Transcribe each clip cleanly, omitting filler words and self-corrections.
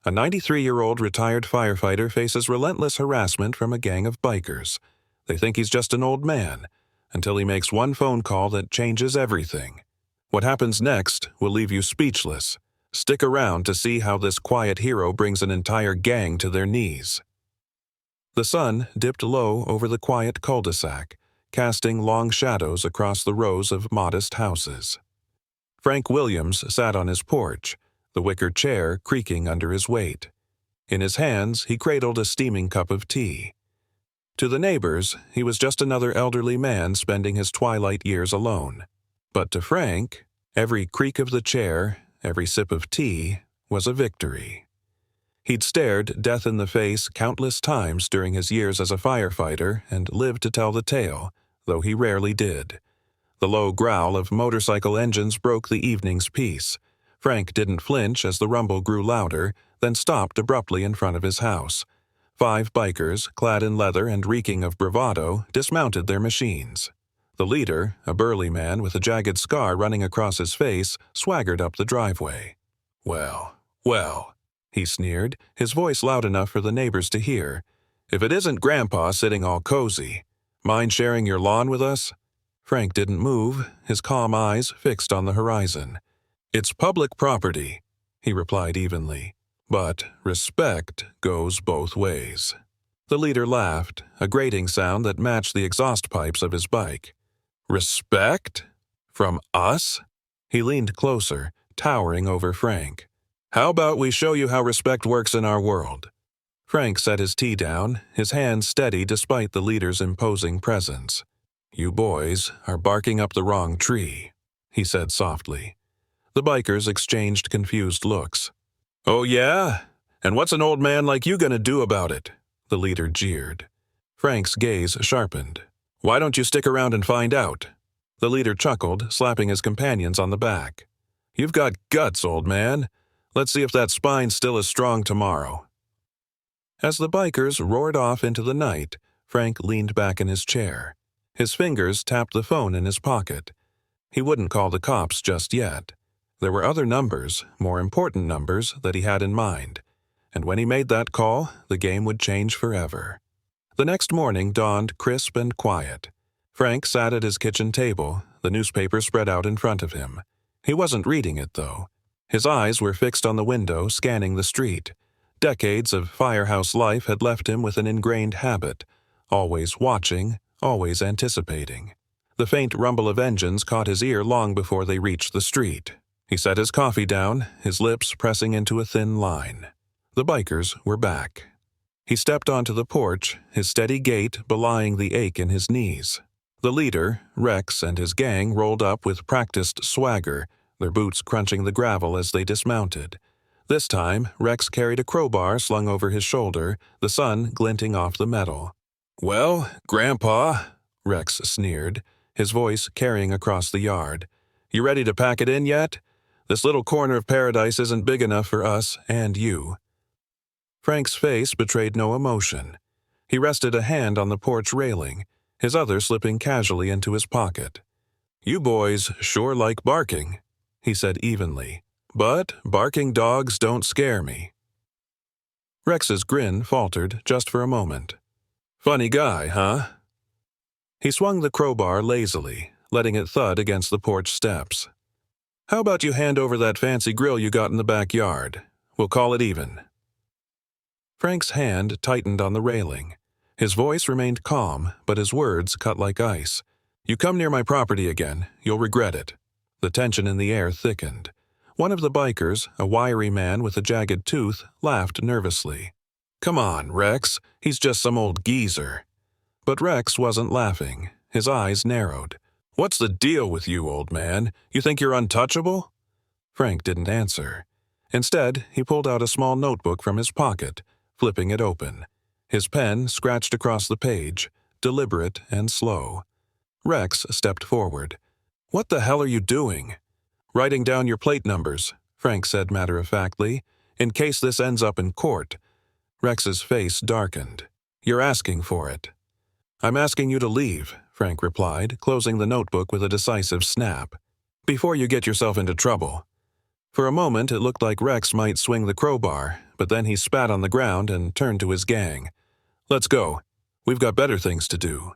A 93-year-old retired firefighter faces relentless harassment from a gang of bikers. They think he's just an old man, until he makes one phone call that changes everything. What happens next will leave you speechless. Stick around to see how this quiet hero brings an entire gang to their knees. The sun dipped low over the quiet cul-de-sac, casting long shadows across the rows of modest houses. Frank Williams sat on his porch, the wicker chair creaking under his weight. In his hands, he cradled a steaming cup of tea. To the neighbors, he was just another elderly man spending his twilight years alone. But to Frank, every creak of the chair, every sip of tea, was a victory. He'd stared death in the face countless times during his years as a firefighter and lived to tell the tale, though he rarely did. The low growl of motorcycle engines broke the evening's peace. Frank didn't flinch as the rumble grew louder, then stopped abruptly in front of his house. 5 bikers, clad in leather and reeking of bravado, dismounted their machines. The leader, a burly man with a jagged scar running across his face, swaggered up the driveway. "Well, well," he sneered, his voice loud enough for the neighbors to hear. "If it isn't Grandpa sitting all cozy. Mind sharing your lawn with us?" Frank didn't move, his calm eyes fixed on the horizon. "It's public property," he replied evenly. "But respect goes both ways." The leader laughed, a grating sound that matched the exhaust pipes of his bike. "Respect? From us?" He leaned closer, towering over Frank. "How about we show you how respect works in our world?" Frank set his tea down, his hands steady despite the leader's imposing presence. "You boys are barking up the wrong tree," he said softly. The bikers exchanged confused looks. "Oh yeah? And what's an old man like you gonna do about it?" the leader jeered. Frank's gaze sharpened. "Why don't you stick around and find out?" The leader chuckled, slapping his companions on the back. "You've got guts, old man. Let's see if that spine's still as strong tomorrow." As the bikers roared off into the night, Frank leaned back in his chair. His fingers tapped the phone in his pocket. He wouldn't call the cops just yet. There were other numbers, more important numbers, that he had in mind. And when he made that call, the game would change forever. The next morning dawned crisp and quiet. Frank sat at his kitchen table, the newspaper spread out in front of him. He wasn't reading it, though. His eyes were fixed on the window, scanning the street. Decades of firehouse life had left him with an ingrained habit, always watching, always anticipating. The faint rumble of engines caught his ear long before they reached the street. He set his coffee down, his lips pressing into a thin line. The bikers were back. He stepped onto the porch, his steady gait belying the ache in his knees. The leader, Rex, and his gang rolled up with practiced swagger, their boots crunching the gravel as they dismounted. This time, Rex carried a crowbar slung over his shoulder, the sun glinting off the metal. "Well, Grandpa," Rex sneered, his voice carrying across the yard. "You ready to pack it in yet? This little corner of paradise isn't big enough for us and you." Frank's face betrayed no emotion. He rested a hand on the porch railing, his other slipping casually into his pocket. "You boys sure like barking," he said evenly, "but barking dogs don't scare me." Rex's grin faltered just for a moment. "Funny guy, huh?" He swung the crowbar lazily, letting it thud against the porch steps. "How about you hand over that fancy grill you got in the backyard? We'll call it even." Frank's hand tightened on the railing. His voice remained calm, but his words cut like ice. "You come near my property again, you'll regret it." The tension in the air thickened. One of the bikers, a wiry man with a jagged tooth, laughed nervously. "Come on, Rex, he's just some old geezer." But Rex wasn't laughing. His eyes narrowed. "What's the deal with you, old man? You think you're untouchable?" Frank didn't answer. Instead, he pulled out a small notebook from his pocket, flipping it open. His pen scratched across the page, deliberate and slow. Rex stepped forward. "What the hell are you doing?" "Writing down your plate numbers," Frank said matter-of-factly, "in case this ends up in court." Rex's face darkened. "You're asking for it." "I'm asking you to leave," Frank replied, closing the notebook with a decisive snap. "Before you get yourself into trouble." For a moment it looked like Rex might swing the crowbar, but then he spat on the ground and turned to his gang. "Let's go. We've got better things to do."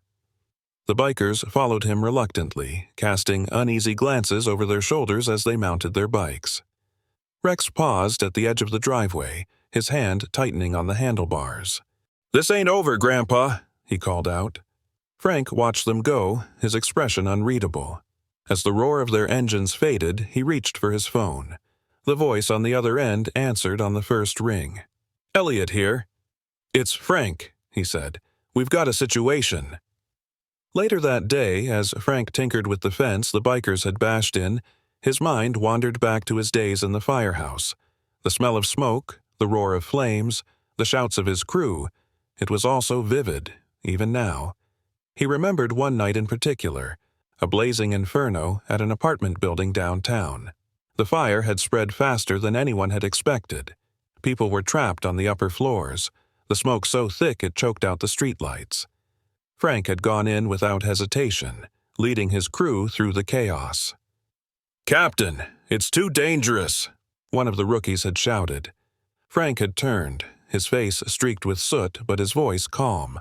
The bikers followed him reluctantly, casting uneasy glances over their shoulders as they mounted their bikes. Rex paused at the edge of the driveway, his hand tightening on the handlebars. "This ain't over, Grandpa," he called out. Frank watched them go, his expression unreadable. As the roar of their engines faded, he reached for his phone. The voice on the other end answered on the first ring. "Elliot here." "It's Frank," he said. "We've got a situation." Later that day, as Frank tinkered with the fence the bikers had bashed in, his mind wandered back to his days in the firehouse. The smell of smoke, the roar of flames, the shouts of his crew, it was all so vivid, even now. He remembered one night in particular, a blazing inferno at an apartment building downtown. The fire had spread faster than anyone had expected. People were trapped on the upper floors, the smoke so thick it choked out the streetlights. Frank had gone in without hesitation, leading his crew through the chaos. "Captain, it's too dangerous," one of the rookies had shouted. Frank had turned, his face streaked with soot but his voice calm.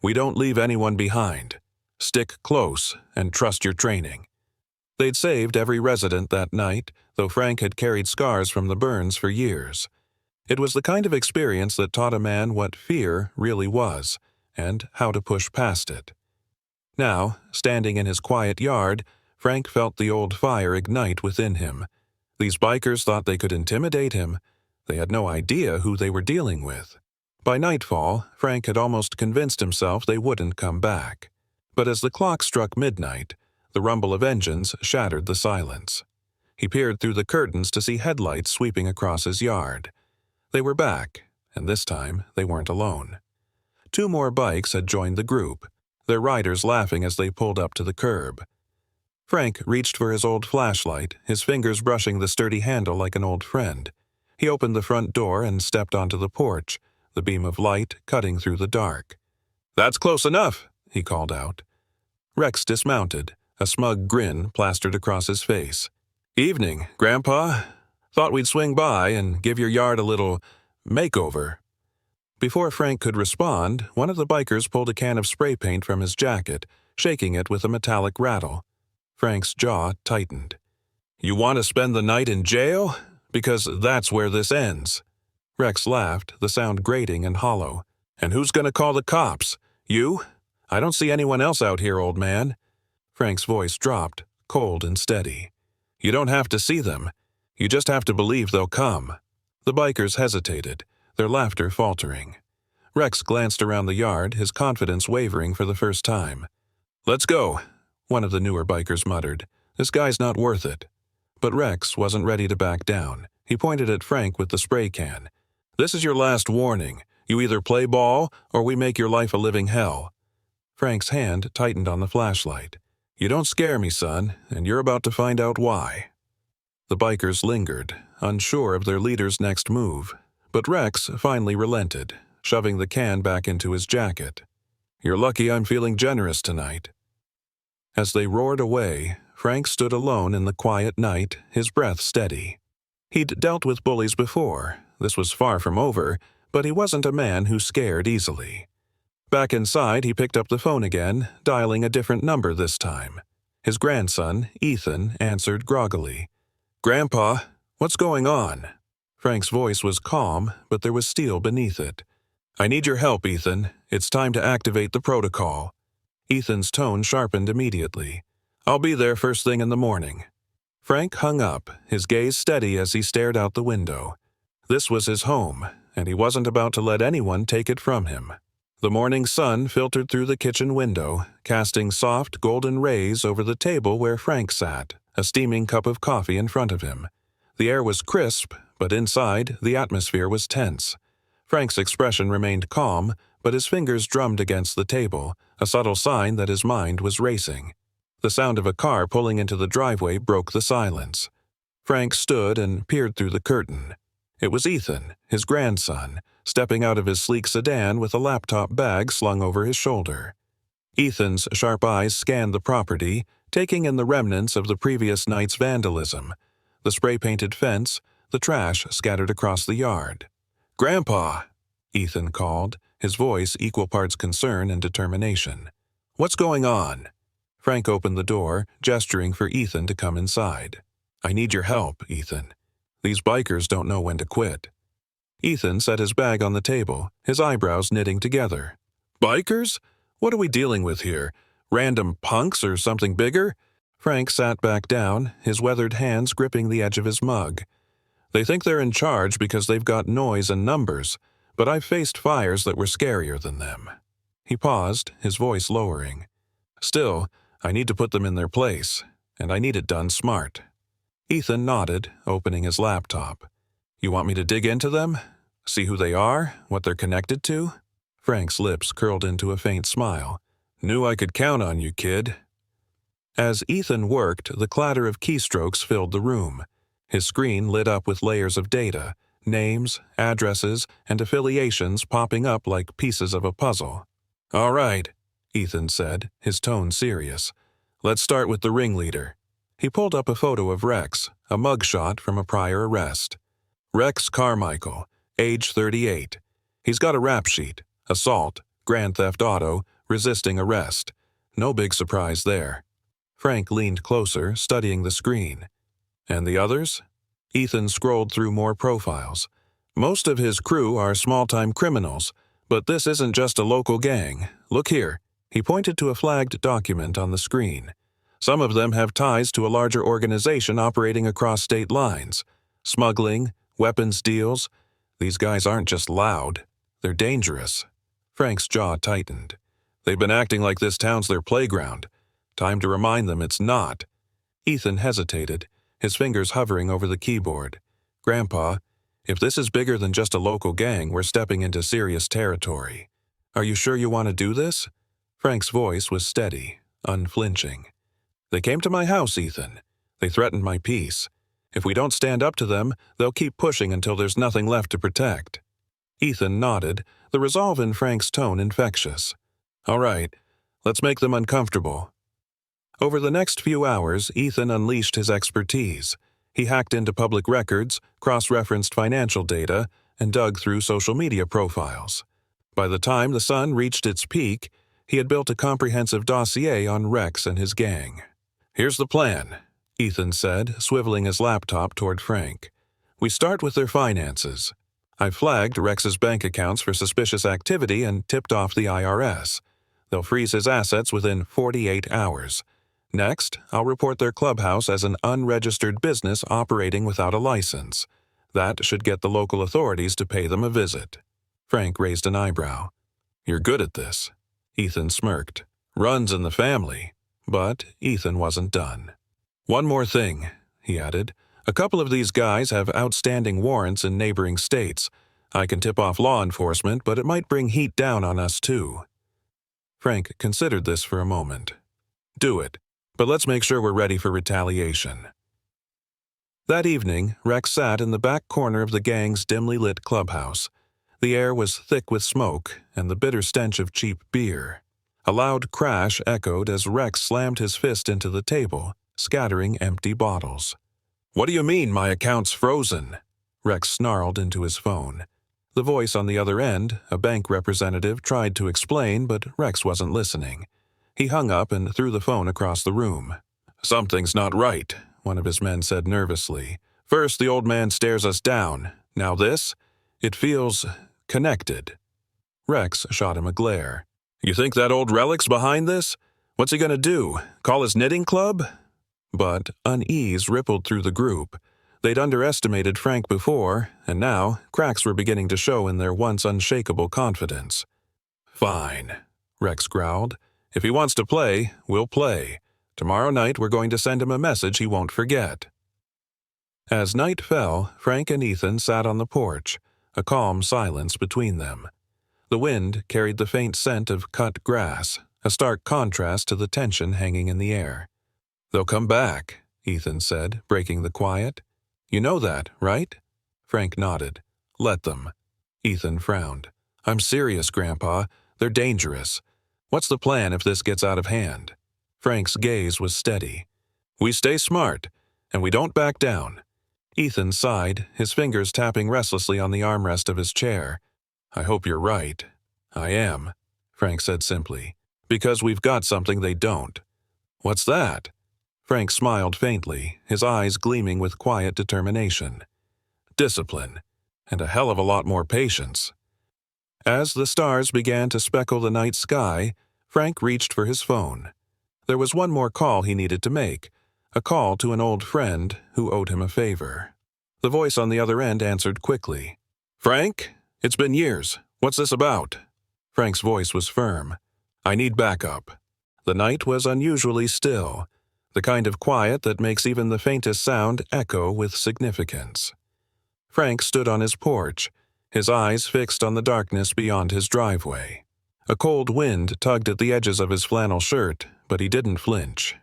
"We don't leave anyone behind. Stick close and trust your training." They'd saved every resident that night, though Frank had carried scars from the burns for years. It was the kind of experience that taught a man what fear really was, and how to push past it. Now, standing in his quiet yard, Frank felt the old fire ignite within him. These bikers thought they could intimidate him. They had no idea who they were dealing with. By nightfall, Frank had almost convinced himself they wouldn't come back. But as the clock struck midnight, the rumble of engines shattered the silence. He peered through the curtains to see headlights sweeping across his yard. They were back, and this time they weren't alone. 2 more bikes had joined the group, their riders laughing as they pulled up to the curb. Frank reached for his old flashlight, his fingers brushing the sturdy handle like an old friend. He opened the front door and stepped onto the porch, the beam of light cutting through the dark. "That's close enough," he called out. Rex dismounted, a smug grin plastered across his face. "Evening, Grandpa. Thought we'd swing by and give your yard a little makeover." Before Frank could respond, one of the bikers pulled a can of spray paint from his jacket, shaking it with a metallic rattle. Frank's jaw tightened. "You want to spend the night in jail? Because that's where this ends." Rex laughed, the sound grating and hollow. "And who's going to call the cops? You? I don't see anyone else out here, old man." Frank's voice dropped, cold and steady. "You don't have to see them. You just have to believe they'll come." The bikers hesitated, their laughter faltering. Rex glanced around the yard, his confidence wavering for the first time. "Let's go," one of the newer bikers muttered. "This guy's not worth it." But Rex wasn't ready to back down. He pointed at Frank with the spray can. "This is your last warning. You either play ball, or we make your life a living hell." Frank's hand tightened on the flashlight. "You don't scare me, son, and you're about to find out why." The bikers lingered, unsure of their leader's next move, but Rex finally relented, shoving the can back into his jacket. "You're lucky I'm feeling generous tonight." As they roared away, Frank stood alone in the quiet night, his breath steady. He'd dealt with bullies before. This was far from over, but he wasn't a man who scared easily. Back inside, he picked up the phone again, dialing a different number this time. His grandson, Ethan, answered groggily. "Grandpa, what's going on?" Frank's voice was calm, but there was steel beneath it. "I need your help, Ethan. It's time to activate the protocol." Ethan's tone sharpened immediately. "I'll be there first thing in the morning." Frank hung up, his gaze steady as he stared out the window. This was his home, and he wasn't about to let anyone take it from him. The morning sun filtered through the kitchen window, casting soft golden rays over the table where Frank sat, a steaming cup of coffee in front of him. The air was crisp, but inside, the atmosphere was tense. Frank's expression remained calm, but his fingers drummed against the table, a subtle sign that his mind was racing. The sound of a car pulling into the driveway broke the silence. Frank stood and peered through the curtain. It was Ethan, his grandson, stepping out of his sleek sedan with a laptop bag slung over his shoulder. Ethan's sharp eyes scanned the property, taking in the remnants of the previous night's vandalism, the spray-painted fence, the trash scattered across the yard. "Grandpa," Ethan called, his voice equal parts concern and determination. "What's going on?" Frank opened the door, gesturing for Ethan to come inside. "I need your help, Ethan. These bikers don't know when to quit." Ethan set his bag on the table, his eyebrows knitting together. "Bikers? What are we dealing with here? Random punks or something bigger?" Frank sat back down, his weathered hands gripping the edge of his mug. "They think they're in charge because they've got noise and numbers, but I've faced fires that were scarier than them." He paused, his voice lowering. "Still, I need to put them in their place, and I need it done smart." Ethan nodded, opening his laptop. "You want me to dig into them? See who they are? What they're connected to?" Frank's lips curled into a faint smile. "Knew I could count on you, kid." As Ethan worked, the clatter of keystrokes filled the room. His screen lit up with layers of data, names, addresses, and affiliations popping up like pieces of a puzzle. "All right," Ethan said, his tone serious. "Let's start with the ringleader." He pulled up a photo of Rex, a mugshot from a prior arrest. Rex Carmichael, age 38. He's got a rap sheet: assault, grand theft auto, resisting arrest. No big surprise there. Frank leaned closer, studying the screen. "And the others?" Ethan scrolled through more profiles. "Most of his crew are small-time criminals, but this isn't just a local gang. Look here." He pointed to a flagged document on the screen. "Some of them have ties to a larger organization operating across state lines. Smuggling, weapons deals. These guys aren't just loud. They're dangerous." Frank's jaw tightened. "They've been acting like this town's their playground. Time to remind them it's not." Ethan hesitated, his fingers hovering over the keyboard. "Grandpa, if this is bigger than just a local gang, we're stepping into serious territory. Are you sure you want to do this?" Frank's voice was steady, unflinching. "They came to my house, Ethan. They threatened my peace. If we don't stand up to them, they'll keep pushing until there's nothing left to protect." Ethan nodded, the resolve in Frank's tone infectious. "All right, let's make them uncomfortable." Over the next few hours, Ethan unleashed his expertise. He hacked into public records, cross-referenced financial data, and dug through social media profiles. By the time the sun reached its peak, he had built a comprehensive dossier on Rex and his gang. "Here's the plan," Ethan said, swiveling his laptop toward Frank. "We start with their finances. I've flagged Rex's bank accounts for suspicious activity and tipped off the IRS. They'll freeze his assets within 48 hours. Next, I'll report their clubhouse as an unregistered business operating without a license. That should get the local authorities to pay them a visit." Frank raised an eyebrow. "You're good at this." Ethan smirked. "Runs in the family." But Ethan wasn't done. "One more thing," he added. "A couple of these guys have outstanding warrants in neighboring states. I can tip off law enforcement, but it might bring heat down on us too." Frank considered this for a moment. "Do it, but let's make sure we're ready for retaliation." That evening, Rex sat in the back corner of the gang's dimly lit clubhouse. The air was thick with smoke and the bitter stench of cheap beer. A loud crash echoed as Rex slammed his fist into the table, scattering empty bottles. "What do you mean my account's frozen?" Rex snarled into his phone. The voice on the other end, a bank representative, tried to explain, but Rex wasn't listening. He hung up and threw the phone across the room. "Something's not right," one of his men said nervously. "First, the old man stares us down. Now this? It feels connected." Rex shot him a glare. "You think that old relic's behind this? What's he gonna do? Call his knitting club?" But unease rippled through the group. They'd underestimated Frank before, and now cracks were beginning to show in their once unshakable confidence. "Fine," Rex growled. "If he wants to play, we'll play. Tomorrow night we're going to send him a message he won't forget." As night fell, Frank and Ethan sat on the porch, a calm silence between them. The wind carried the faint scent of cut grass, a stark contrast to the tension hanging in the air. "They'll come back," Ethan said, breaking the quiet. "You know that, right?" Frank nodded. "Let them." Ethan frowned. "I'm serious, Grandpa. They're dangerous. What's the plan if this gets out of hand?" Frank's gaze was steady. "We stay smart, and we don't back down." Ethan sighed, his fingers tapping restlessly on the armrest of his chair. "I hope you're right." "I am," Frank said simply, "because we've got something they don't." "What's that?" Frank smiled faintly, his eyes gleaming with quiet determination. "Discipline, and a hell of a lot more patience." As the stars began to speckle the night sky, Frank reached for his phone. There was one more call he needed to make, a call to an old friend who owed him a favor. The voice on the other end answered quickly. "Frank? It's been years. What's this about?" Frank's voice was firm. "I need backup." The night was unusually still, the kind of quiet that makes even the faintest sound echo with significance. Frank stood on his porch, his eyes fixed on the darkness beyond his driveway. A cold wind tugged at the edges of his flannel shirt, but he didn't flinch.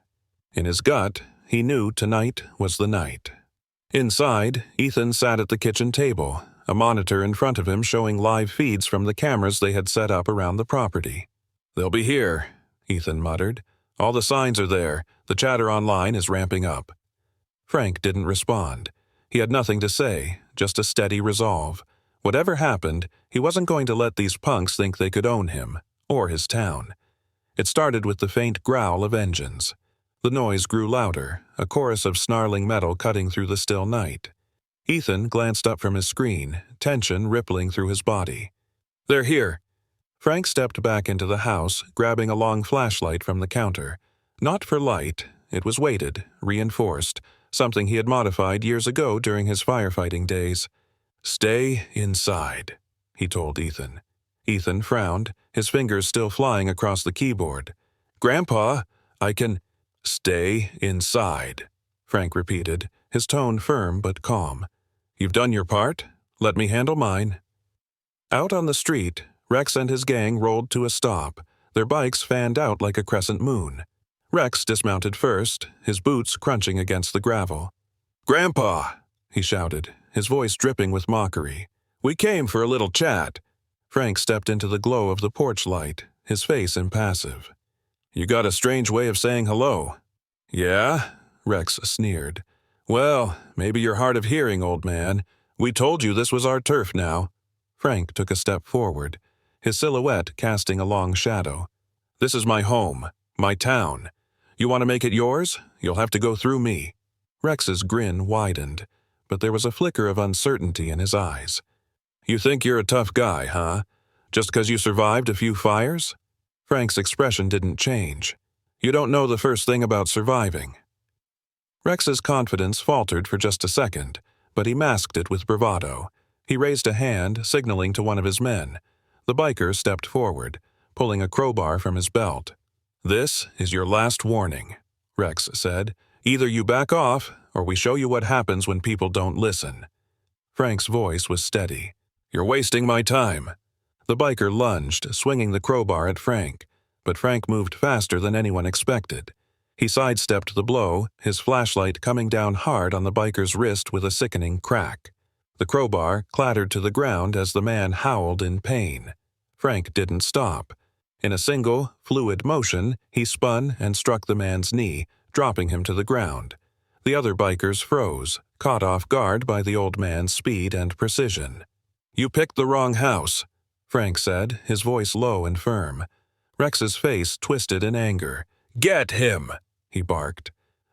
In his gut, he knew tonight was the night. Inside, Ethan sat at the kitchen table, a monitor in front of him showing live feeds from the cameras they had set up around the property. "They'll be here," Ethan muttered. "All the signs are there. The chatter online is ramping up." Frank didn't respond. He had nothing to say, just a steady resolve. Whatever happened, he wasn't going to let these punks think they could own him, or his town. It started with the faint growl of engines. The noise grew louder, a chorus of snarling metal cutting through the still night. Ethan glanced up from his screen, tension rippling through his body. "They're here." Frank stepped back into the house, grabbing a long flashlight from the counter. Not for light, it was weighted, reinforced, something he had modified years ago during his firefighting days. "Stay inside," he told Ethan. Ethan frowned, his fingers still flying across the keyboard. "Grandpa, I can—" "Stay inside," Frank repeated, his tone firm but calm. "You've done your part. Let me handle mine." Out on the street, Rex and his gang rolled to a stop, their bikes fanned out like a crescent moon. Rex dismounted first, his boots crunching against the gravel. "Grandpa," he shouted, his voice dripping with mockery. "We came for a little chat." Frank stepped into the glow of the porch light, his face impassive. "You got a strange way of saying hello." "Yeah?" Rex sneered. "Well, maybe you're hard of hearing, old man. We told you this was our turf now." Frank took a step forward, his silhouette casting a long shadow. "This is my home, my town. You want to make it yours? You'll have to go through me." Rex's grin widened, but there was a flicker of uncertainty in his eyes. "You think you're a tough guy, huh? Just 'cause you survived a few fires?" Frank's expression didn't change. "You don't know the first thing about surviving." Rex's confidence faltered for just a second, but he masked it with bravado. He raised a hand, signaling to one of his men. The biker stepped forward, pulling a crowbar from his belt. "This is your last warning," Rex said. "Either you back off, or we show you what happens when people don't listen." Frank's voice was steady. "You're wasting my time." The biker lunged, swinging the crowbar at Frank, but Frank moved faster than anyone expected. He sidestepped the blow, his flashlight coming down hard on the biker's wrist with a sickening crack. The crowbar clattered to the ground as the man howled in pain. Frank didn't stop. In a single, fluid motion, he spun and struck the man's knee, dropping him to the ground. The other bikers froze, caught off guard by the old man's speed and precision. "You picked the wrong house," Frank said, his voice low and firm. Rex's face twisted in anger. "Get him!" he barked.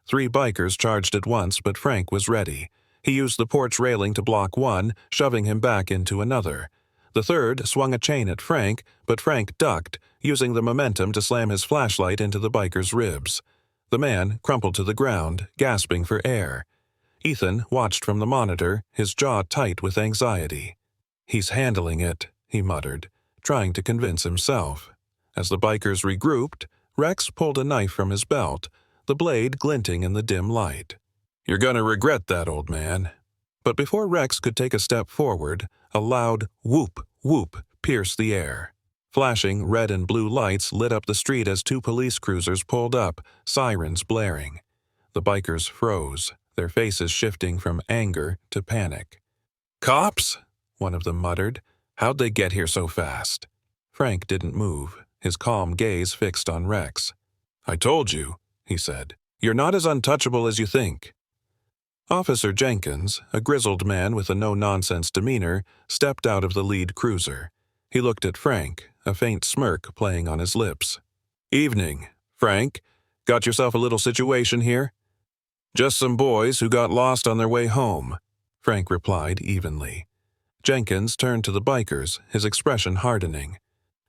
3 bikers charged at once, but Frank was ready. He used the porch railing to block one, shoving him back into another. The third swung a chain at Frank, but Frank ducked, using the momentum to slam his flashlight into the biker's ribs. The man crumpled to the ground, gasping for air. Ethan watched from the monitor, his jaw tight with anxiety. "He's handling it," he muttered, trying to convince himself. As the bikers regrouped, Rex pulled a knife from his belt, the blade glinting in the dim light. "You're gonna regret that, old man." But before Rex could take a step forward, a loud whoop, whoop pierced the air. Flashing red and blue lights lit up the street as 2 police cruisers pulled up, sirens blaring. The bikers froze, their faces shifting from anger to panic. "Cops?" one of them muttered. "How'd they get here so fast?" Frank didn't move, his calm gaze fixed on Rex. "I told you," he said. "You're not as untouchable as you think." Officer Jenkins, a grizzled man with a no-nonsense demeanor, stepped out of the lead cruiser. He looked at Frank, a faint smirk playing on his lips. "Evening, Frank. Got yourself a little situation here?" "Just some boys who got lost on their way home," Frank replied evenly. Jenkins turned to the bikers, his expression hardening.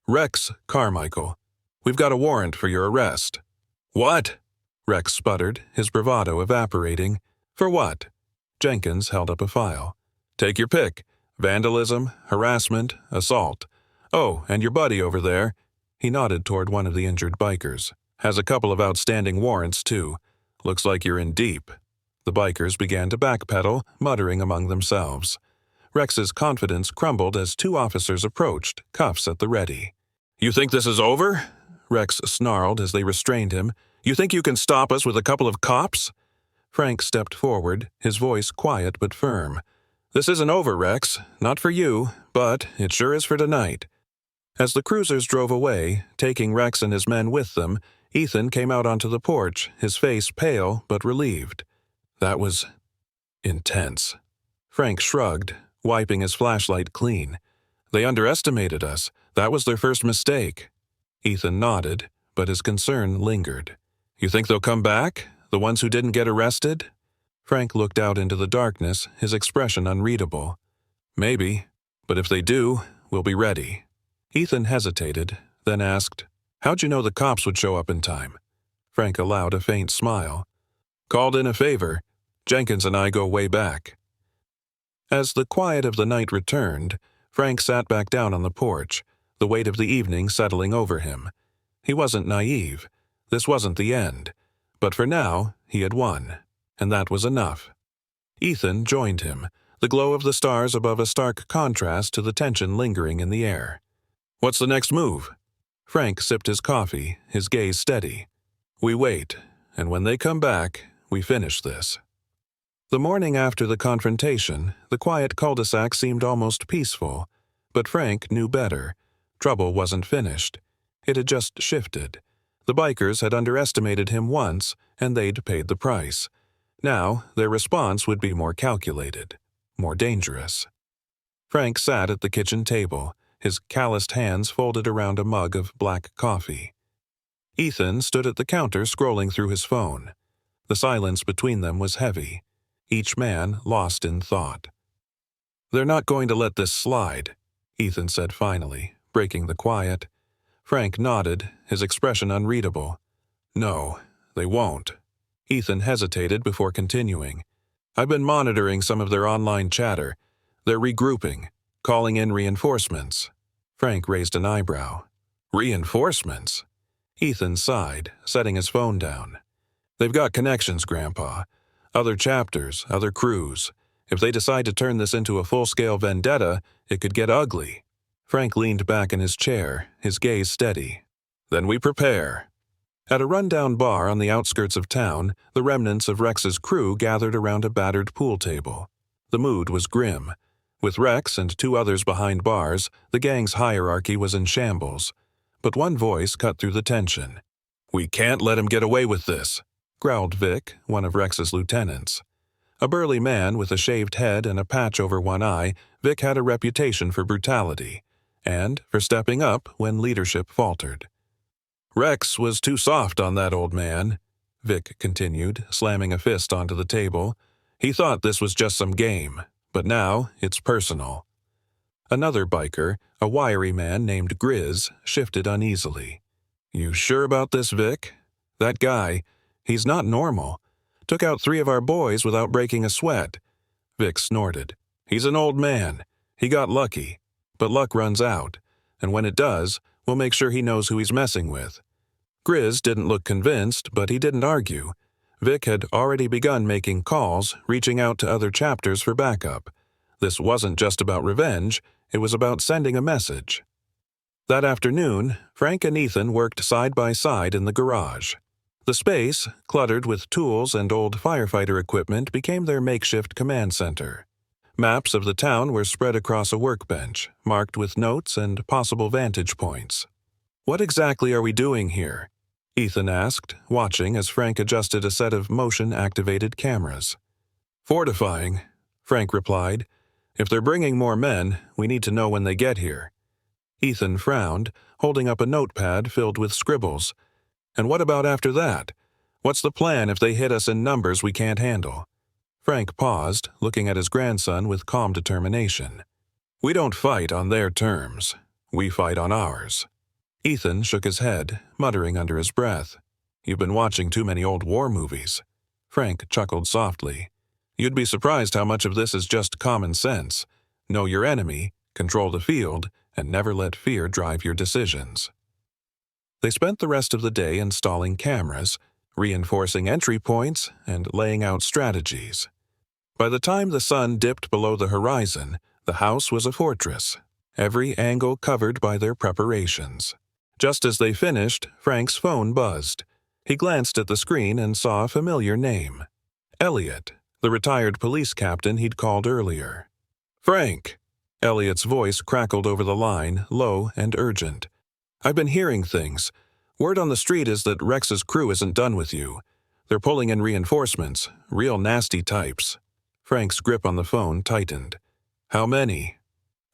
"Rex Carmichael, we've got a warrant for your arrest." "What?" Rex sputtered, his bravado evaporating. "For what?" Jenkins held up a file. "Take your pick. Vandalism, harassment, assault. Oh, and your buddy over there," he nodded toward one of the injured bikers, "has a couple of outstanding warrants, too. Looks like you're in deep." The bikers began to backpedal, muttering among themselves. Rex's confidence crumbled as two officers approached, cuffs at the ready. "You think this is over?" Rex snarled as they restrained him. "You think you can stop us with a couple of cops?" Frank stepped forward, his voice quiet but firm. "This isn't over, Rex. Not for you, but it sure is for tonight." As the cruisers drove away, taking Rex and his men with them, Ethan came out onto the porch, his face pale but relieved. That was intense. Frank shrugged, wiping his flashlight clean. "They underestimated us. That was their first mistake." Ethan nodded, but his concern lingered. "You think they'll come back? The ones who didn't get arrested?" Frank looked out into the darkness, his expression unreadable. "Maybe, but if they do, we'll be ready." Ethan hesitated, then asked, "How'd you know the cops would show up in time?" Frank allowed a faint smile. "Called in a favor. Jenkins and I go way back." As the quiet of the night returned, Frank sat back down on the porch, the weight of the evening settling over him. He wasn't naive. This wasn't the end. But for now, he had won, and that was enough. Ethan joined him, the glow of the stars above a stark contrast to the tension lingering in the air. "What's the next move?" Frank sipped his coffee, his gaze steady. "We wait, and when they come back, we finish this." The morning after the confrontation, the quiet cul-de-sac seemed almost peaceful, but Frank knew better. Trouble wasn't finished. It had just shifted. The bikers had underestimated him once, and they'd paid the price. Now, their response would be more calculated, more dangerous. Frank sat at the kitchen table, his calloused hands folded around a mug of black coffee. Ethan stood at the counter scrolling through his phone. The silence between them was heavy, each man lost in thought. "They're not going to let this slide," Ethan said finally, breaking the quiet. Frank nodded, his expression unreadable. "No, they won't." Ethan hesitated before continuing. "I've been monitoring some of their online chatter. They're regrouping, calling in reinforcements." Frank raised an eyebrow. "Reinforcements?" Ethan sighed, setting his phone down. "They've got connections, Grandpa. Other chapters, other crews. If they decide to turn this into a full-scale vendetta, it could get ugly." Frank leaned back in his chair, his gaze steady. "Then we prepare." At a rundown bar on the outskirts of town, the remnants of Rex's crew gathered around a battered pool table. The mood was grim. With Rex and two others behind bars, the gang's hierarchy was in shambles. But one voice cut through the tension. "We can't let him get away with this," growled Vic, one of Rex's lieutenants. A burly man with a shaved head and a patch over one eye, Vic had a reputation for brutality, and for stepping up when leadership faltered. "Rex was too soft on that old man," Vic continued, slamming a fist onto the table. "He thought this was just some game, but now it's personal." Another biker, a wiry man named Grizz, shifted uneasily. "You sure about this, Vic? That guy, he's not normal. Took out 3 of our boys without breaking a sweat." Vic snorted. "He's an old man. He got lucky. But luck runs out, and when it does, we'll make sure he knows who he's messing with." Grizz didn't look convinced, but he didn't argue. Vic had already begun making calls, reaching out to other chapters for backup. This wasn't just about revenge, it was about sending a message. That afternoon, Frank and Ethan worked side by side in the garage. The space, cluttered with tools and old firefighter equipment, became their makeshift command center. Maps of the town were spread across a workbench, marked with notes and possible vantage points. "What exactly are we doing here?" Ethan asked, watching as Frank adjusted a set of motion-activated cameras. "Fortifying," Frank replied. "If they're bringing more men, we need to know when they get here." Ethan frowned, holding up a notepad filled with scribbles. "And what about after that? What's the plan if they hit us in numbers we can't handle?" Frank paused, looking at his grandson with calm determination. "We don't fight on their terms. We fight on ours." Ethan shook his head, muttering under his breath. "You've been watching too many old war movies." Frank chuckled softly. "You'd be surprised how much of this is just common sense. Know your enemy, control the field, and never let fear drive your decisions." They spent the rest of the day installing cameras, reinforcing entry points, and laying out strategies. By the time the sun dipped below the horizon, the house was a fortress, every angle covered by their preparations. Just as they finished, Frank's phone buzzed. He glanced at the screen and saw a familiar name. Elliot, the retired police captain he'd called earlier. "Frank!" Elliot's voice crackled over the line, low and urgent. "I've been hearing things. Word on the street is that Rex's crew isn't done with you. They're pulling in reinforcements, real nasty types." Frank's grip on the phone tightened. "How many?"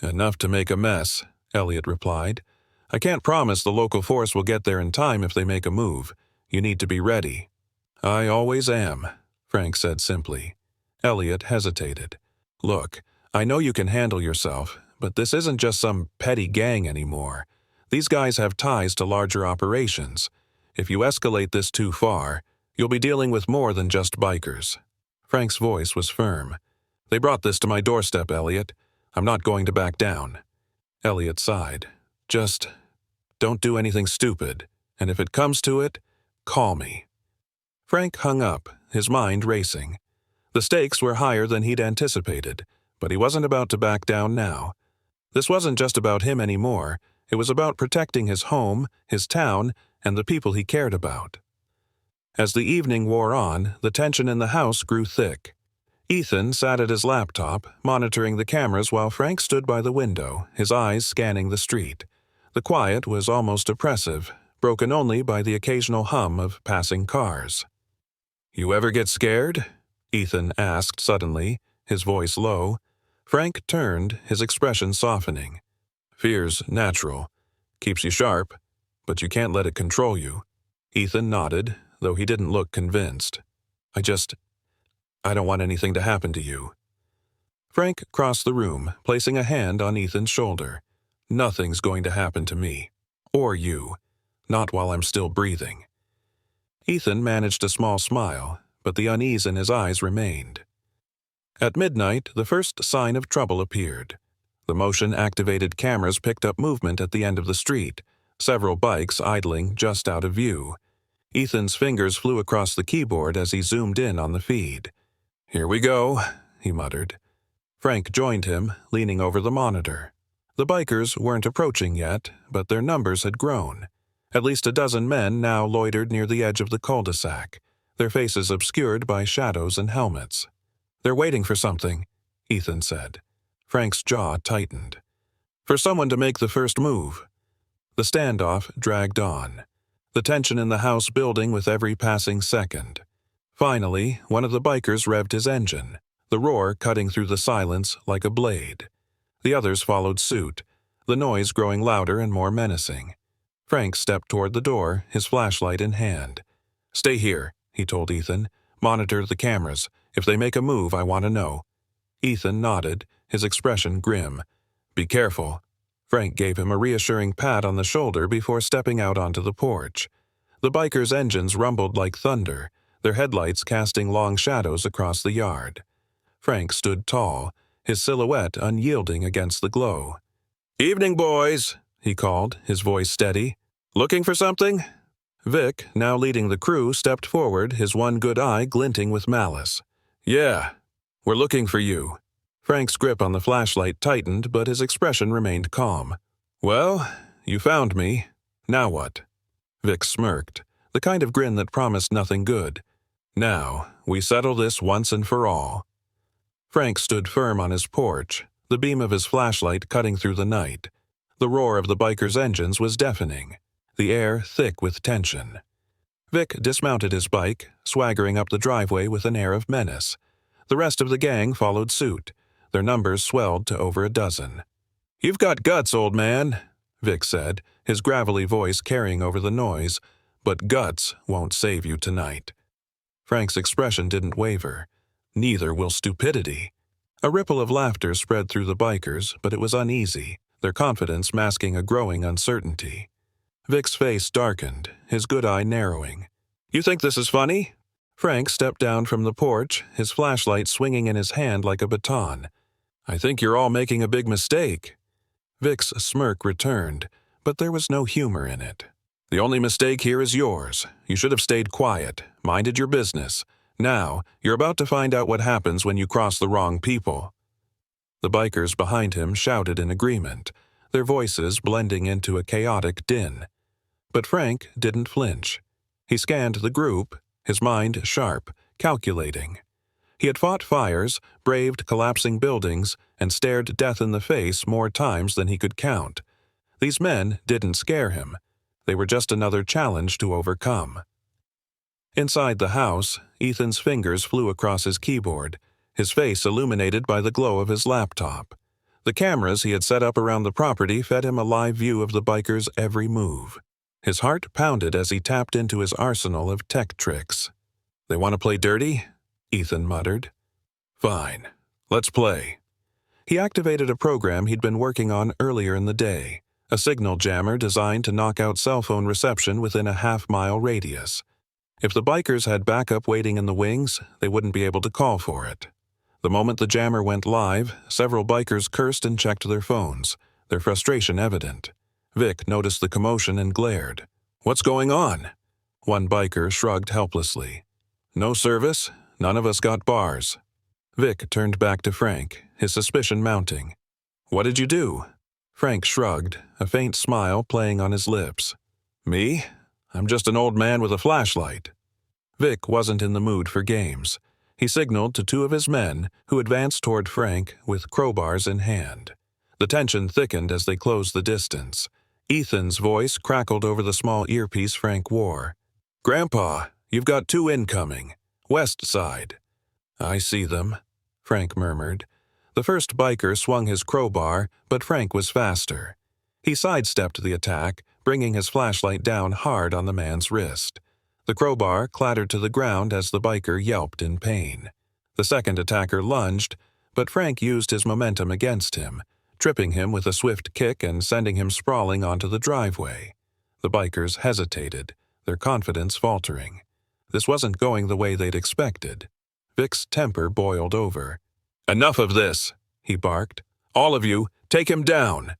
"Enough to make a mess," Elliot replied. "I can't promise the local force will get there in time if they make a move. You need to be ready." "I always am," Frank said simply. Elliot hesitated. "Look, I know you can handle yourself, but this isn't just some petty gang anymore. These guys have ties to larger operations. If you escalate this too far, you'll be dealing with more than just bikers." Frank's voice was firm. "They brought this to my doorstep, Elliot. I'm not going to back down." Elliot sighed. "Just don't do anything stupid, and if it comes to it, call me." Frank hung up, his mind racing. The stakes were higher than he'd anticipated, but he wasn't about to back down now. This wasn't just about him anymore. It was about protecting his home, his town, and the people he cared about. As the evening wore on, the tension in the house grew thick. Ethan sat at his laptop, monitoring the cameras while Frank stood by the window, his eyes scanning the street. The quiet was almost oppressive, broken only by the occasional hum of passing cars. "You ever get scared?" Ethan asked suddenly, his voice low. Frank turned, his expression softening. "Fear's natural. Keeps you sharp, but you can't let it control you." Ethan nodded, though he didn't look convinced. I don't want anything to happen to you." Frank crossed the room, placing a hand on Ethan's shoulder. "Nothing's going to happen to me. Or you. Not while I'm still breathing." Ethan managed a small smile, but the unease in his eyes remained. At midnight, the first sign of trouble appeared. The motion-activated cameras picked up movement at the end of the street, several bikes idling just out of view. Ethan's fingers flew across the keyboard as he zoomed in on the feed. "Here we go," he muttered. Frank joined him, leaning over the monitor. The bikers weren't approaching yet, but their numbers had grown. At least a dozen men now loitered near the edge of the cul-de-sac, their faces obscured by shadows and helmets. "They're waiting for something," Ethan said. Frank's jaw tightened. "For someone to make the first move." The standoff dragged on, the tension in the house building with every passing second. Finally, one of the bikers revved his engine, the roar cutting through the silence like a blade. The others followed suit, the noise growing louder and more menacing. Frank stepped toward the door, his flashlight in hand. "Stay here," he told Ethan. "Monitor the cameras. If they make a move, I want to know." Ethan nodded, his expression grim. "Be careful." Frank gave him a reassuring pat on the shoulder before stepping out onto the porch. The bikers' engines rumbled like thunder, their headlights casting long shadows across the yard. Frank stood tall, his silhouette unyielding against the glow. "Evening, boys," he called, his voice steady. "Looking for something?" Vic, now leading the crew, stepped forward, his one good eye glinting with malice. "Yeah, we're looking for you." Frank's grip on the flashlight tightened, but his expression remained calm. "Well, you found me. Now what?" Vic smirked, the kind of grin that promised nothing good. "Now, we settle this once and for all." Frank stood firm on his porch, the beam of his flashlight cutting through the night. The roar of the bikers' engines was deafening, the air thick with tension. Vic dismounted his bike, swaggering up the driveway with an air of menace. The rest of the gang followed suit. Their numbers swelled to over a dozen. "You've got guts, old man," Vic said, his gravelly voice carrying over the noise, "but guts won't save you tonight." Frank's expression didn't waver. "Neither will stupidity." A ripple of laughter spread through the bikers, but it was uneasy, their confidence masking a growing uncertainty. Vic's face darkened, his good eye narrowing. "You think this is funny?" Frank stepped down from the porch, his flashlight swinging in his hand like a baton. "I think you're all making a big mistake." Vic's smirk returned, but there was no humor in it. "The only mistake here is yours. You should have stayed quiet, minded your business. Now, you're about to find out what happens when you cross the wrong people." The bikers behind him shouted in agreement, their voices blending into a chaotic din. But Frank didn't flinch. He scanned the group, his mind sharp, calculating. He had fought fires, braved collapsing buildings, and stared death in the face more times than he could count. These men didn't scare him. They were just another challenge to overcome. Inside the house, Ethan's fingers flew across his keyboard, his face illuminated by the glow of his laptop. The cameras he had set up around the property fed him a live view of the biker's every move. His heart pounded as he tapped into his arsenal of tech tricks. "They want to play dirty?" Ethan muttered. "Fine. Let's play." He activated a program he'd been working on earlier in the day, a signal jammer designed to knock out cell phone reception within a half-mile radius. If the bikers had backup waiting in the wings, they wouldn't be able to call for it. The moment the jammer went live, several bikers cursed and checked their phones, their frustration evident. Vic noticed the commotion and glared. "What's going on?" One biker shrugged helplessly. "No service. None of us got bars." Vic turned back to Frank, his suspicion mounting. "What did you do?" Frank shrugged, a faint smile playing on his lips. "Me? I'm just an old man with a flashlight." Vic wasn't in the mood for games. He signaled to two of his men, who advanced toward Frank with crowbars in hand. The tension thickened as they closed the distance. Ethan's voice crackled over the small earpiece Frank wore. "Grandpa, you've got two incoming. West side." "I see them," Frank murmured. The first biker swung his crowbar, but Frank was faster. He sidestepped the attack, bringing his flashlight down hard on the man's wrist. The crowbar clattered to the ground as the biker yelped in pain. The second attacker lunged, but Frank used his momentum against him, tripping him with a swift kick and sending him sprawling onto the driveway. The bikers hesitated, their confidence faltering. This wasn't going the way they'd expected. Vic's temper boiled over. "Enough of this," he barked. "All of you, take him down."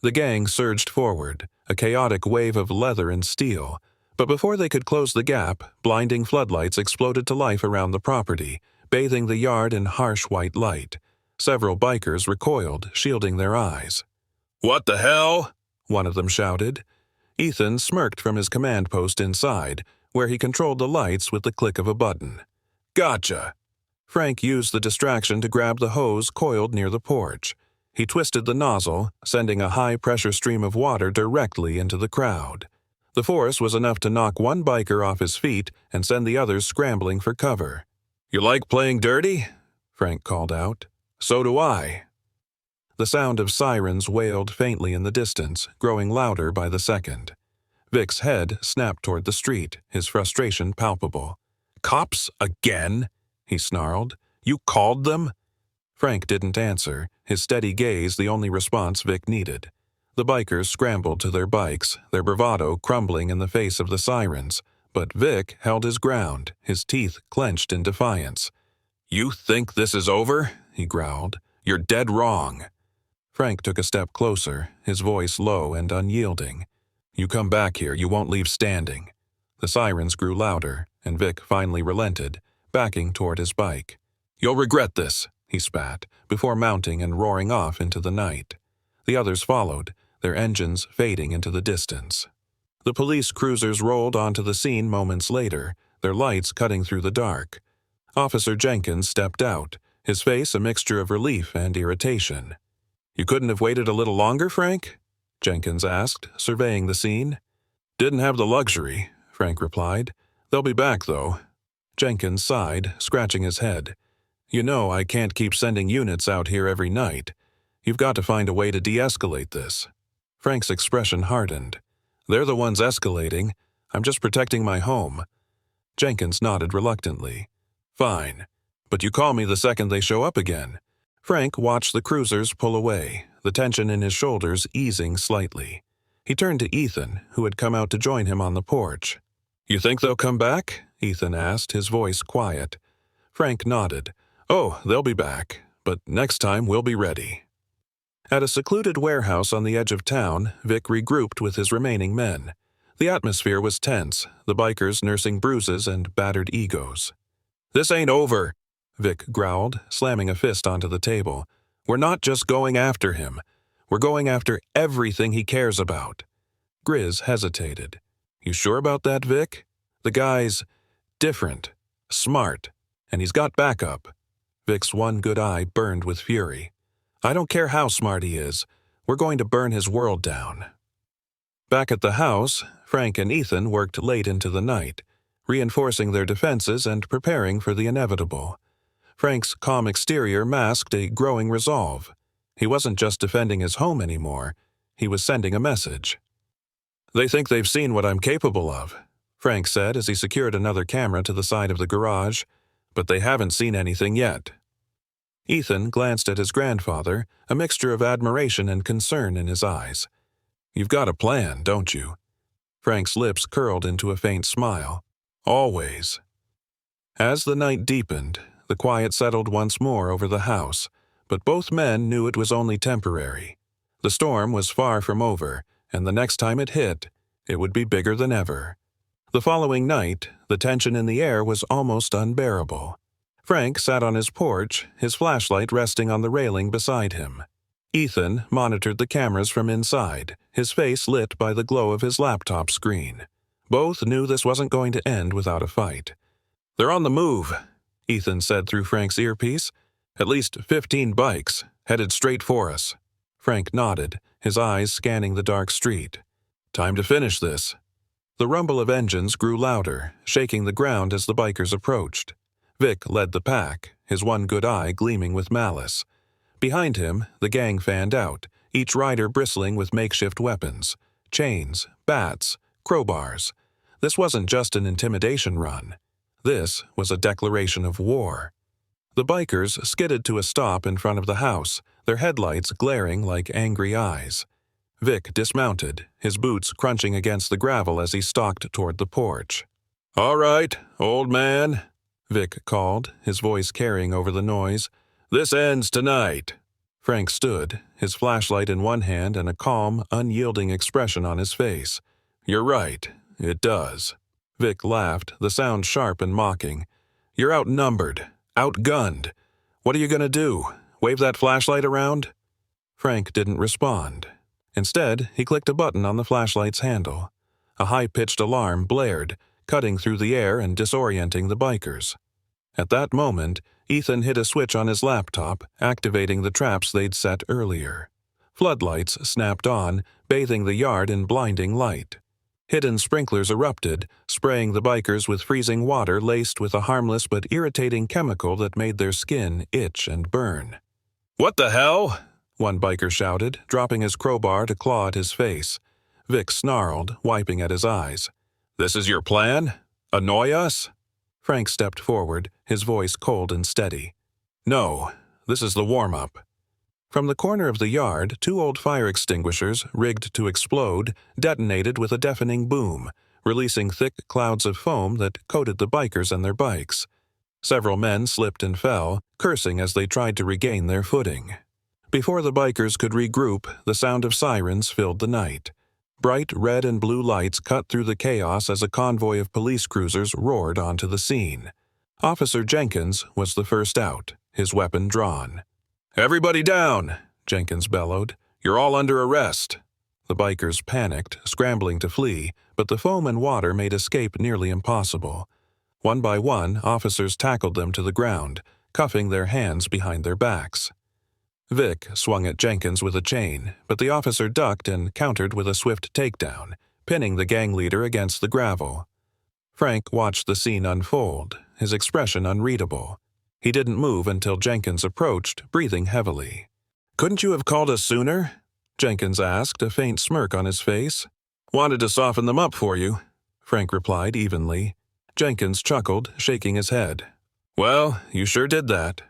The gang surged forward, a chaotic wave of leather and steel. But before they could close the gap, blinding floodlights exploded to life around the property, bathing the yard in harsh white light. Several bikers recoiled, shielding their eyes. "What the hell?" one of them shouted. Ethan smirked from his command post inside, where he controlled the lights with the click of a button. "Gotcha." Frank used the distraction to grab the hose coiled near the porch. He twisted the nozzle, sending a high-pressure stream of water directly into the crowd. The force was enough to knock one biker off his feet and send the others scrambling for cover. "You like playing dirty?" Frank called out. "So do I." The sound of sirens wailed faintly in the distance, growing louder by the second. Vic's head snapped toward the street, his frustration palpable. "Cops again?" he snarled. "You called them?" Frank didn't answer, his steady gaze the only response Vic needed. The bikers scrambled to their bikes, their bravado crumbling in the face of the sirens, but Vic held his ground, his teeth clenched in defiance. "You think this is over?" he growled. "You're dead wrong." Frank took a step closer, his voice low and unyielding. "You come back here, you won't leave standing." The sirens grew louder, and Vic finally relented, backing toward his bike. "You'll regret this," he spat, before mounting and roaring off into the night. The others followed, their engines fading into the distance. The police cruisers rolled onto the scene moments later, their lights cutting through the dark. Officer Jenkins stepped out, his face a mixture of relief and irritation. "You couldn't have waited a little longer, Frank?" Jenkins asked, surveying the scene. "Didn't have the luxury," Frank replied. "They'll be back, though." Jenkins sighed, scratching his head. You know I can't keep sending units out here every night. You've got to find a way to de-escalate this." Frank's expression hardened. "They're the ones escalating. I'm just protecting my home." Jenkins nodded reluctantly. "Fine. But you call me the second they show up again." Frank watched the cruisers pull away, the tension in his shoulders easing slightly. He turned to Ethan, who had come out to join him on the porch. "You think they'll come back?" Ethan asked, his voice quiet. Frank nodded. "Oh, they'll be back, but next time we'll be ready." At a secluded warehouse on the edge of town, Vic regrouped with his remaining men. The atmosphere was tense, the bikers nursing bruises and battered egos. "This ain't over," Vic growled, slamming a fist onto the table. "We're not just going after him. We're going after everything he cares about." Grizz hesitated. "You sure about that, Vic? The guy's different, smart, and he's got backup." Vic's one good eye burned with fury. "I don't care how smart he is. We're going to burn his world down." Back at the house, Frank and Ethan worked late into the night, reinforcing their defenses and preparing for the inevitable. Frank's calm exterior masked a growing resolve. He wasn't just defending his home anymore. He was sending a message. "They think they've seen what I'm capable of," Frank said as he secured another camera to the side of the garage, "but they haven't seen anything yet." Ethan glanced at his grandfather, a mixture of admiration and concern in his eyes. "You've got a plan, don't you?" Frank's lips curled into a faint smile. "Always." As the night deepened, the quiet settled once more over the house, but both men knew it was only temporary. The storm was far from over, and the next time it hit, it would be bigger than ever. The following night, the tension in the air was almost unbearable. Frank sat on his porch, his flashlight resting on the railing beside him. Ethan monitored the cameras from inside, his face lit by the glow of his laptop screen. Both knew this wasn't going to end without a fight. "They're on the move," Ethan said through Frank's earpiece. "At least 15 bikes, headed straight for us." Frank nodded, his eyes scanning the dark street. "Time to finish this." The rumble of engines grew louder, shaking the ground as the bikers approached. Vic led the pack, his one good eye gleaming with malice. Behind him, the gang fanned out, each rider bristling with makeshift weapons. Chains, bats, crowbars. This wasn't just an intimidation run. This was a declaration of war. The bikers skidded to a stop in front of the house, their headlights glaring like angry eyes. Vic dismounted, his boots crunching against the gravel as he stalked toward the porch. "All right, old man," Vic called, his voice carrying over the noise. "This ends tonight." Frank stood, his flashlight in one hand and a calm, unyielding expression on his face. "You're right, it does." Vic laughed, the sound sharp and mocking. "You're outnumbered, outgunned. What are you going to do? Wave that flashlight around?" Frank didn't respond. Instead, he clicked a button on the flashlight's handle. A high-pitched alarm blared, cutting through the air and disorienting the bikers. At that moment, Ethan hit a switch on his laptop, activating the traps they'd set earlier. Floodlights snapped on, bathing the yard in blinding light. Hidden sprinklers erupted, spraying the bikers with freezing water laced with a harmless but irritating chemical that made their skin itch and burn. "What the hell?" one biker shouted, dropping his crowbar to claw at his face. Vic snarled, wiping at his eyes. "This is your plan? Annoy us?" Frank stepped forward, his voice cold and steady. "No, this is the warm-up." From the corner of the yard, 2 old fire extinguishers, rigged to explode, detonated with a deafening boom, releasing thick clouds of foam that coated the bikers and their bikes. Several men slipped and fell, cursing as they tried to regain their footing. Before the bikers could regroup, the sound of sirens filled the night. Bright red and blue lights cut through the chaos as a convoy of police cruisers roared onto the scene. Officer Jenkins was the first out, his weapon drawn. "Everybody down!" Jenkins bellowed. "You're all under arrest." The bikers panicked, scrambling to flee, but the foam and water made escape nearly impossible. One by one, officers tackled them to the ground, cuffing their hands behind their backs. Vic swung at Jenkins with a chain, but the officer ducked and countered with a swift takedown, pinning the gang leader against the gravel. Frank watched the scene unfold, his expression unreadable. He didn't move until Jenkins approached, breathing heavily. "Couldn't you have called us sooner?" Jenkins asked, a faint smirk on his face. "Wanted to soften them up for you," Frank replied evenly. Jenkins chuckled, shaking his head. "Well, you sure did that."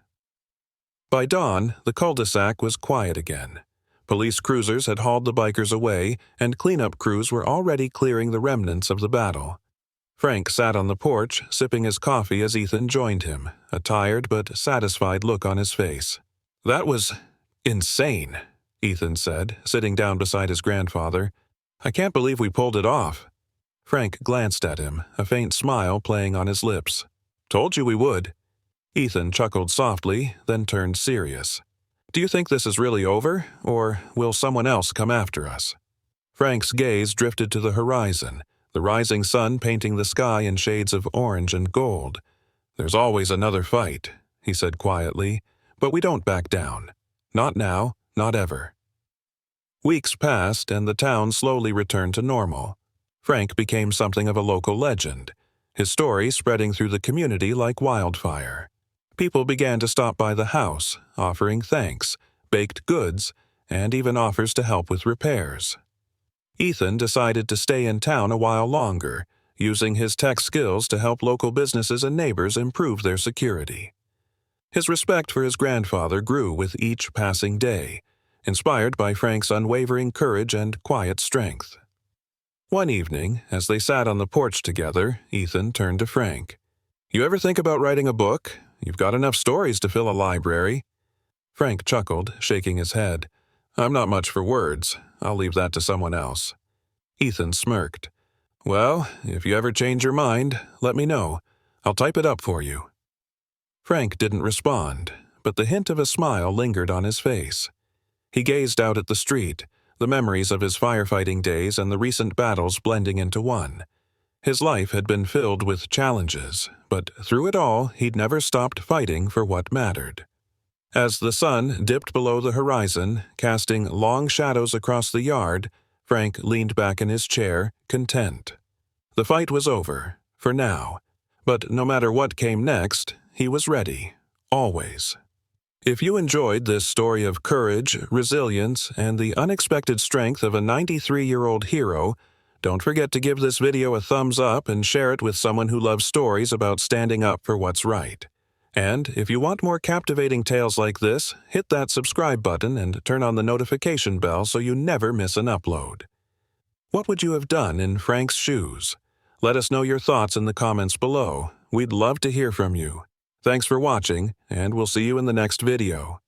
By dawn, the cul-de-sac was quiet again. Police cruisers had hauled the bikers away, and cleanup crews were already clearing the remnants of the battle. Frank sat on the porch, sipping his coffee as Ethan joined him, a tired but satisfied look on his face. "That was insane," Ethan said, sitting down beside his grandfather. "I can't believe we pulled it off." Frank glanced at him, a faint smile playing on his lips. "Told you we would." Ethan chuckled softly, then turned serious. "Do you think this is really over, or will someone else come after us?" Frank's gaze drifted to the horizon, the rising sun painting the sky in shades of orange and gold. "There's always another fight," he said quietly, "but we don't back down. Not now, not ever." Weeks passed, and the town slowly returned to normal. Frank became something of a local legend, his story spreading through the community like wildfire. People began to stop by the house, offering thanks, baked goods, and even offers to help with repairs. Ethan decided to stay in town a while longer, using his tech skills to help local businesses and neighbors improve their security. His respect for his grandfather grew with each passing day, inspired by Frank's unwavering courage and quiet strength. One evening, as they sat on the porch together, Ethan turned to Frank. "You ever think about writing a book? You've got enough stories to fill a library." Frank chuckled, shaking his head. "I'm not much for words. I'll leave that to someone else." Ethan smirked. "Well, if you ever change your mind, let me know. I'll type it up for you." Frank didn't respond, but the hint of a smile lingered on his face. He gazed out at the street, the memories of his firefighting days and the recent battles blending into one. His life had been filled with challenges, but through it all, he'd never stopped fighting for what mattered. As the sun dipped below the horizon, casting long shadows across the yard, Frank leaned back in his chair, content. The fight was over, for now, but no matter what came next, he was ready, always. If you enjoyed this story of courage, resilience, and the unexpected strength of a 93-year-old hero, don't forget to give this video a thumbs up and share it with someone who loves stories about standing up for what's right. And if you want more captivating tales like this, hit that subscribe button and turn on the notification bell so you never miss an upload. What would you have done in Frank's shoes? Let us know your thoughts in the comments below. We'd love to hear from you. Thanks for watching, and we'll see you in the next video.